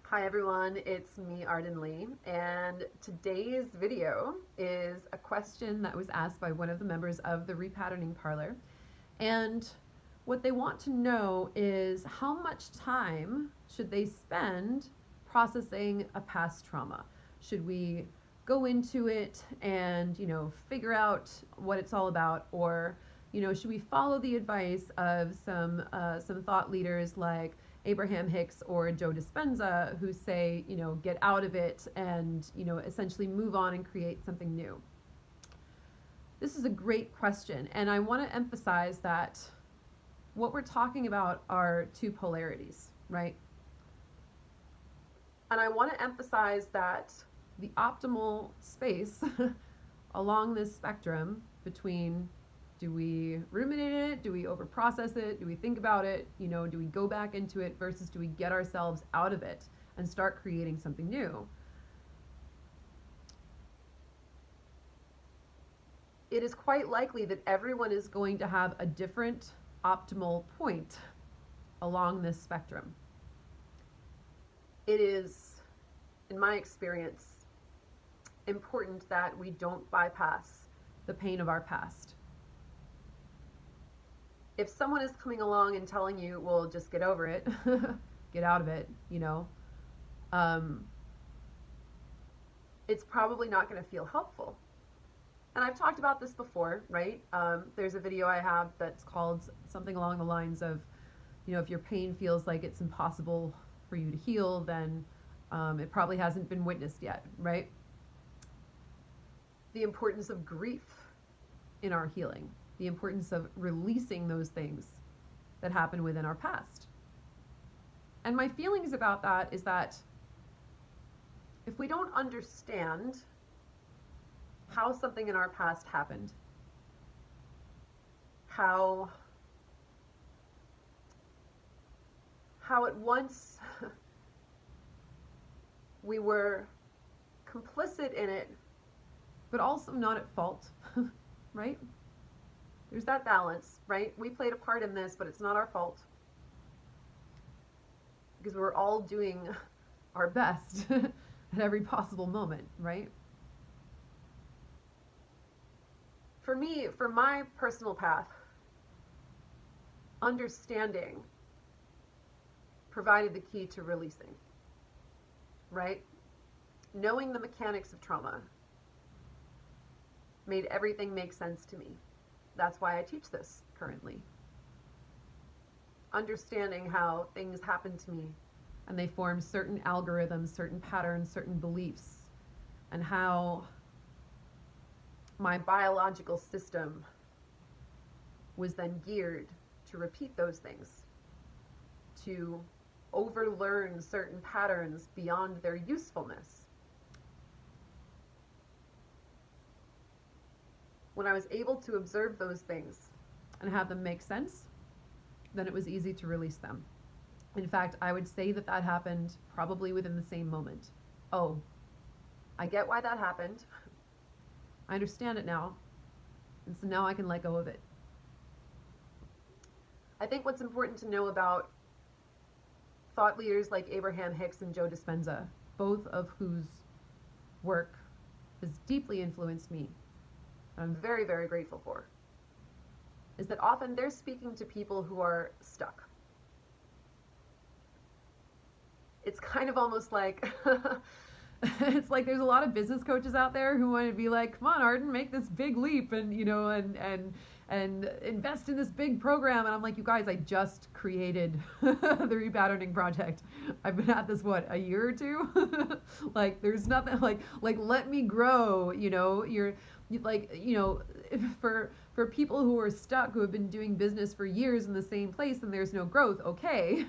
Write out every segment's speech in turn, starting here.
Hi everyone, it's me, Arden Lee, and today's video is a question that was asked by one of the members of the Repatterning Parlor. And what they want to know is how much time should they spend processing a past trauma? Should we go into it and, figure out what it's all about, or, should we follow the advice of some thought leaders like Abraham Hicks or Joe Dispenza, who say, get out of it and, essentially move on and create something new? This is a great question, and I want to emphasize that what we're talking about are two polarities, right? And I want to emphasize that the optimal space along this spectrum between, do we ruminate it? Do we overprocess it? Do we think about it? Do we go back into it versus do we get ourselves out of it and start creating something new? It is quite likely that everyone is going to have a different optimal point along this spectrum. It is, in my experience, important that we don't bypass the pain of our past. If someone is coming along and telling you, well, just get over it, get out of it, it's probably not going to feel helpful. And I've talked about this before, right? There's a video I have that's called something along the lines of, if your pain feels like it's impossible for you to heal, then it probably hasn't been witnessed yet, right? The importance of grief in our healing, the importance of releasing those things that happen within our past. And my feelings about that is that if we don't understand how something in our past happened, how at once we were complicit in it, but also not at fault, right? There's that balance, right? We played a part in this, but it's not our fault, because we're all doing our best at every possible moment, right? For me, for my personal path, understanding provided the key to releasing, right? Knowing the mechanics of trauma made everything make sense to me. That's why I teach this currently. Understanding how things happen to me and they form certain algorithms, certain patterns, certain beliefs, and how my biological system was then geared to repeat those things, to overlearn certain patterns beyond their usefulness. When I was able to observe those things and have them make sense, then it was easy to release them. In fact, I would say that happened probably within the same moment. Oh, I get why that happened. I understand it now, and so now I can let go of it. I think what's important to know about thought leaders like Abraham Hicks and Joe Dispenza, both of whose work has deeply influenced me, and I'm very, very grateful for, is that often they're speaking to people who are stuck. It's kind of almost like it's like there's a lot of business coaches out there who want to be like, come on, Arden, make this big leap and and invest in this big program. And I'm like, you guys, I just created the Repatterning Project. I've been at this, a year or two? Like, there's nothing like let me grow, you're like, for people who are stuck, who have been doing business for years in the same place and there's no growth, okay,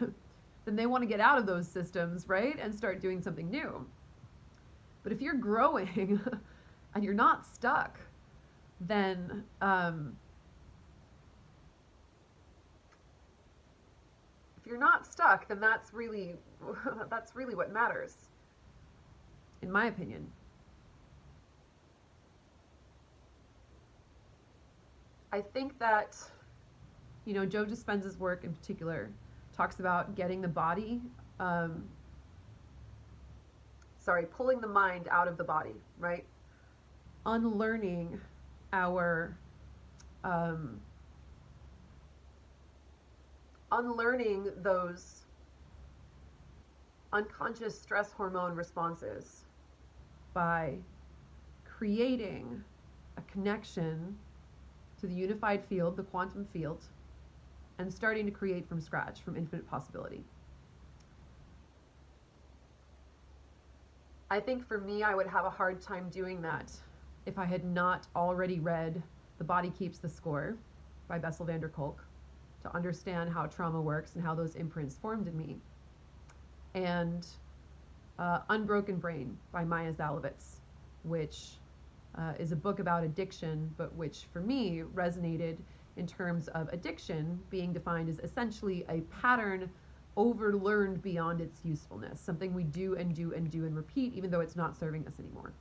then they want to get out of those systems, right? And start doing something new. But if you're growing and you're not stuck, then if you're not stuck, then that's really what matters, in my opinion. I think that, Joe Dispenza's work in particular talks about getting the body pulling the mind out of the body, right? Unlearning our unlearning those unconscious stress hormone responses by creating a connection to the unified field, the quantum field, and starting to create from scratch, from infinite possibility. I think for me, I would have a hard time doing that if I had not already read The Body Keeps the Score by Bessel van der Kolk to understand how trauma works and how those imprints formed in me. And Unbroken Brain by Maya Zalovitz, which is a book about addiction, but which for me resonated in terms of addiction being defined as essentially a pattern overlearned beyond its usefulness, something we do and do and do and repeat even though it's not serving us anymore.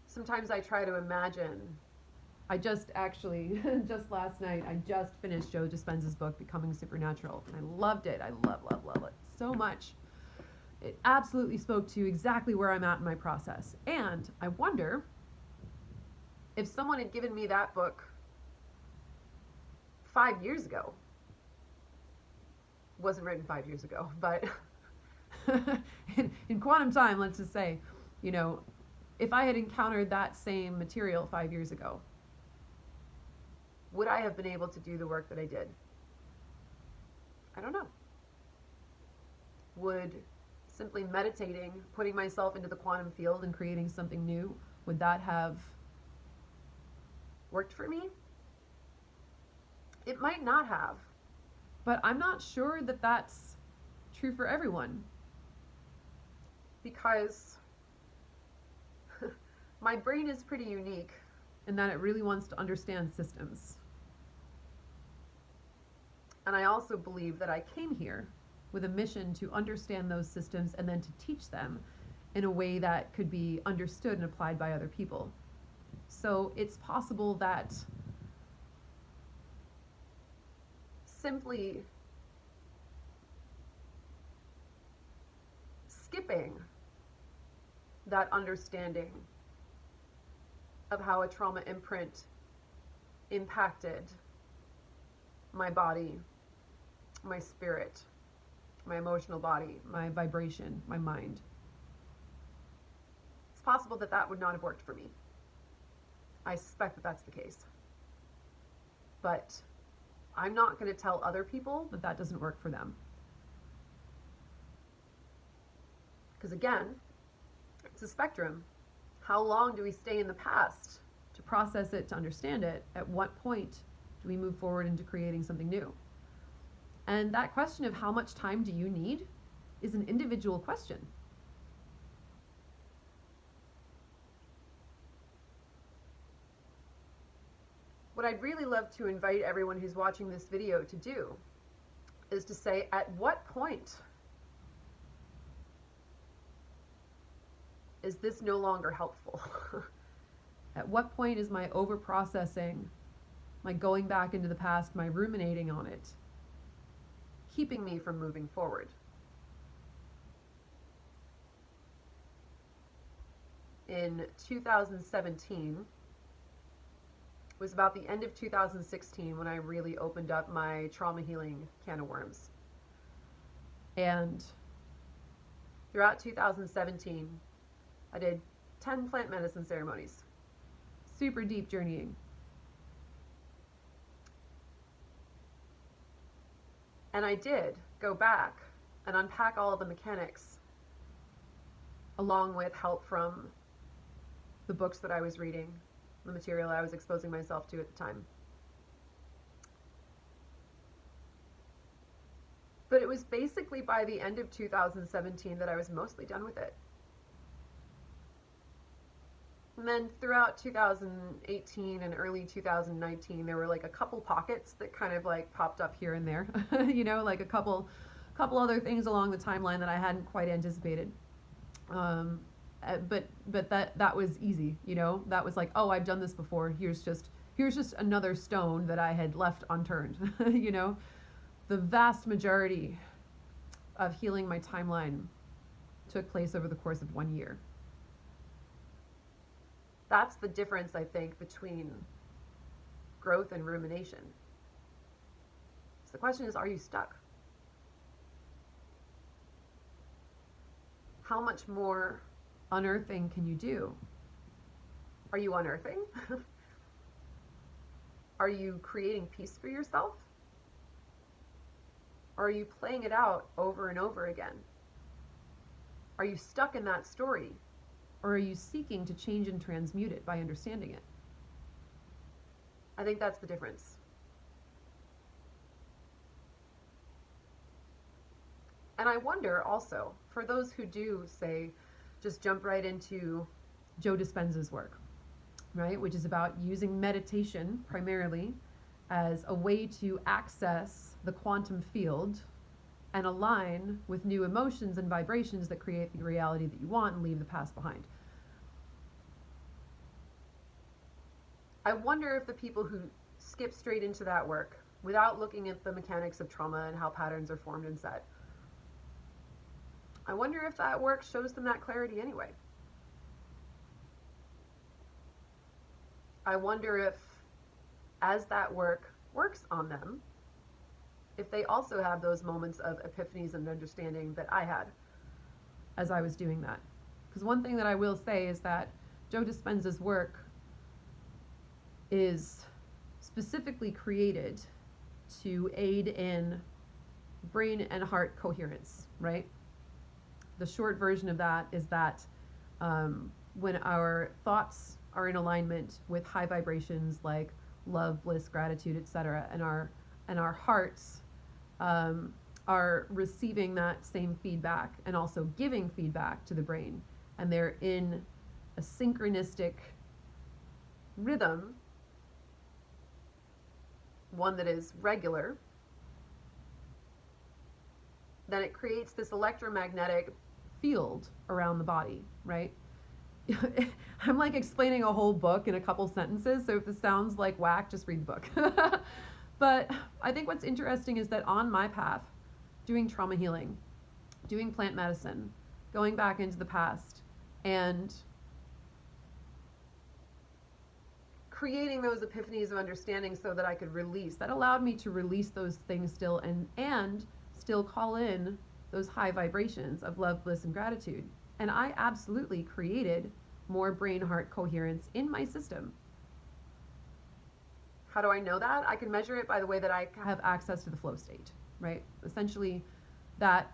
Sometimes I try to imagine. I just actually, just last night, I just finished Joe Dispenza's book, Becoming Supernatural, and I loved it. I love it so much. It absolutely spoke to exactly where I'm at in my process. And I wonder if someone had given me that book 5 years ago. It wasn't written 5 years ago, but in quantum time, let's just say, you know, if I had encountered that same material 5 years ago, would I have been able to do the work that I did? I don't know. Would simply meditating, putting myself into the quantum field and creating something new, would that have worked for me? It might not have. But I'm not sure that that's true for everyone. Because my brain is pretty unique in that it really wants to understand systems. And I also believe that I came here with a mission to understand those systems and then to teach them in a way that could be understood and applied by other people. So it's possible that simply skipping that understanding of how a trauma imprint impacted my body, my spirit, my emotional body, my vibration, my mind. It's possible that that would not have worked for me. I suspect that that's the case. But I'm not going to tell other people that that doesn't work for them. Because again, it's a spectrum. How long do we stay in the past to process it, to understand it? At what point do we move forward into creating something new? And that question of how much time do you need is an individual question. What I'd really love to invite everyone who's watching this video to do is to say, at what point is this no longer helpful? At what point is my overprocessing, my going back into the past, my ruminating on it, keeping me from moving forward? In 2017, it was about the end of 2016 when I really opened up my trauma healing can of worms. And throughout 2017, I did 10 plant medicine ceremonies. Super deep journeying. And I did go back and unpack all of the mechanics, along with help from the books that I was reading, the material I was exposing myself to at the time. But it was basically by the end of 2017 that I was mostly done with it. And then throughout 2018 and early 2019, there were like a couple pockets that kind of like popped up here and there, you know, like a couple other things along the timeline that I hadn't quite anticipated. But that was easy, you know. That was like, oh, I've done this before. Here's just another stone that I had left unturned. You know, the vast majority of healing my timeline took place over the course of 1 year. That's the difference, I think, between growth and rumination. So the question is, are you stuck? How much more unearthing can you do? Are you unearthing? Are you creating peace for yourself? Or are you playing it out over and over again? Are you stuck in that story? Or are you seeking to change and transmute it by understanding it? I think that's the difference. And I wonder also, for those who do, say, just jump right into Joe Dispenza's work, right, which is about using meditation primarily as a way to access the quantum field and align with new emotions and vibrations that create the reality that you want and leave the past behind. I wonder if the people who skip straight into that work without looking at the mechanics of trauma and how patterns are formed and set, I wonder if that work shows them that clarity anyway. I wonder if, as that work works on them, if they also have those moments of epiphanies and understanding that I had as I was doing that. Because one thing that I will say is that Joe Dispenza's work is specifically created to aid in brain and heart coherence, right? The short version of that is that when our thoughts are in alignment with high vibrations like love, bliss, gratitude, etc., and our hearts are receiving that same feedback and also giving feedback to the brain, and they're in a synchronistic rhythm, one that is regular, then it creates this electromagnetic field around the body, right? I'm like explaining a whole book in a couple sentences, so if this sounds like whack, just read the book. But I think what's interesting is that on my path, doing trauma healing, doing plant medicine, going back into the past, and creating those epiphanies of understanding so that I could release, that allowed me to release those things still and still call in those high vibrations of love, bliss, and gratitude. And I absolutely created more brain-heart coherence in my system. How do I know that? I can measure it by the way that I have access to the flow state, right? Essentially, that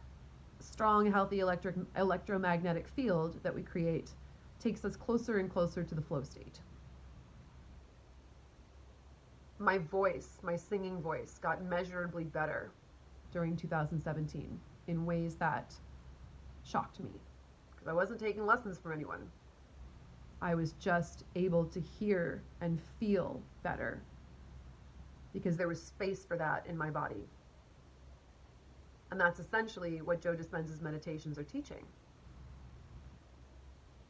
strong, healthy electromagnetic field that we create takes us closer and closer to the flow state. My voice, my singing voice, got measurably better during 2017 in ways that shocked me, because I wasn't taking lessons from anyone. I was just able to hear and feel better because there was space for that in my body. And that's essentially what Joe Dispenza's meditations are teaching.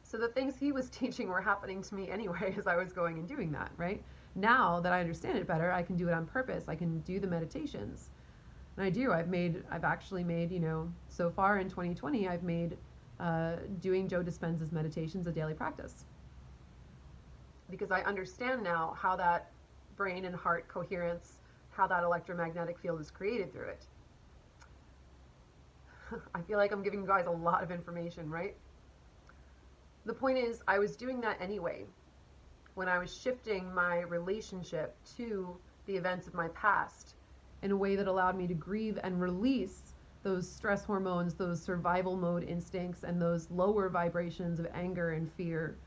So the things he was teaching were happening to me anyway as I was going and doing that, right? Now that I understand it better, I can do it on purpose. I can do the meditations. And I do. I've actually made, so far in 2020, I've made doing Joe Dispenza's meditations a daily practice. Because I understand now how that brain and heart coherence, how that electromagnetic field is created through it. I feel like I'm giving you guys a lot of information, right? The point is, I was doing that anyway when I was shifting my relationship to the events of my past in a way that allowed me to grieve and release those stress hormones, those survival mode instincts, and those lower vibrations of anger and fear.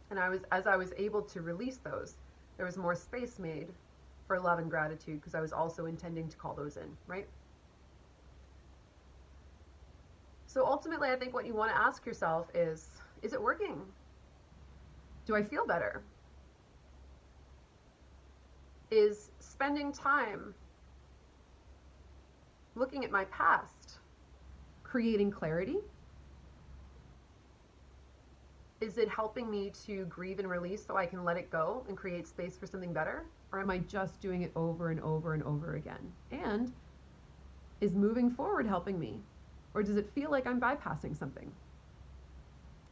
And as I was able to release those, there was more space made for love and gratitude, because I was also intending to call those in, right? So ultimately, I think what you want to ask yourself is it working? Do I feel better? Is spending time looking at my past creating clarity? Is it helping me to grieve and release so I can let it go and create space for something better? Or am I just doing it over and over and over again? And Is moving forward helping me? Or does it feel like I'm bypassing something?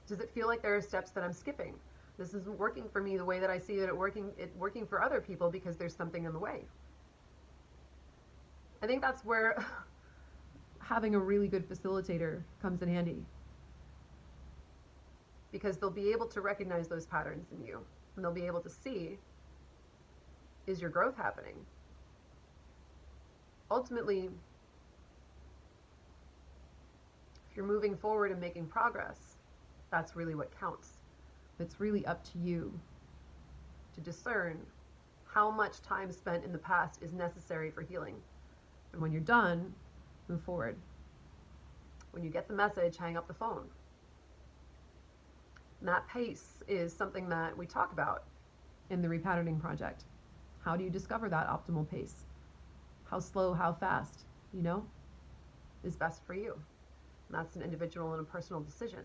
Does it feel like there are steps that I'm skipping? This isn't working for me the way that I see it working for other people because there's something in the way. I think that's where having a really good facilitator comes in handy, because they'll be able to recognize those patterns in you, and they'll be able to see, is your growth happening? Ultimately, if you're moving forward and making progress, that's really what counts. It's really up to you to discern how much time spent in the past is necessary for healing. And when you're done, move forward. When you get the message, hang up the phone. And that pace is something that we talk about in the Repatterning Project. How do you discover that optimal pace? How slow, how fast, is best for you? And that's an individual and a personal decision.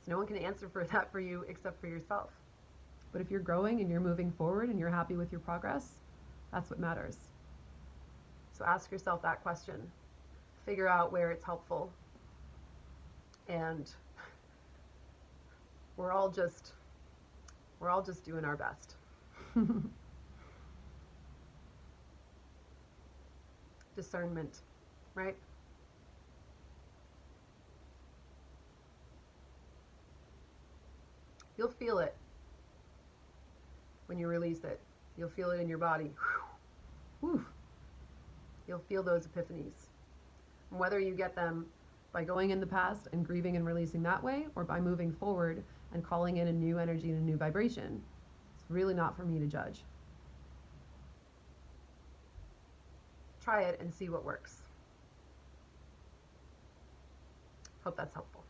So no one can answer for that for you except for yourself. But if you're growing and you're moving forward and you're happy with your progress, that's what matters. So ask yourself that question. Figure out where it's helpful. And we're all just doing our best. Discernment, right? You'll feel it when you release it. You'll feel it in your body. Whew. You'll feel those epiphanies. And whether you get them by going in the past and grieving and releasing that way, or by moving forward and calling in a new energy and a new vibration, it's really not for me to judge. Try it and see what works. Hope that's helpful.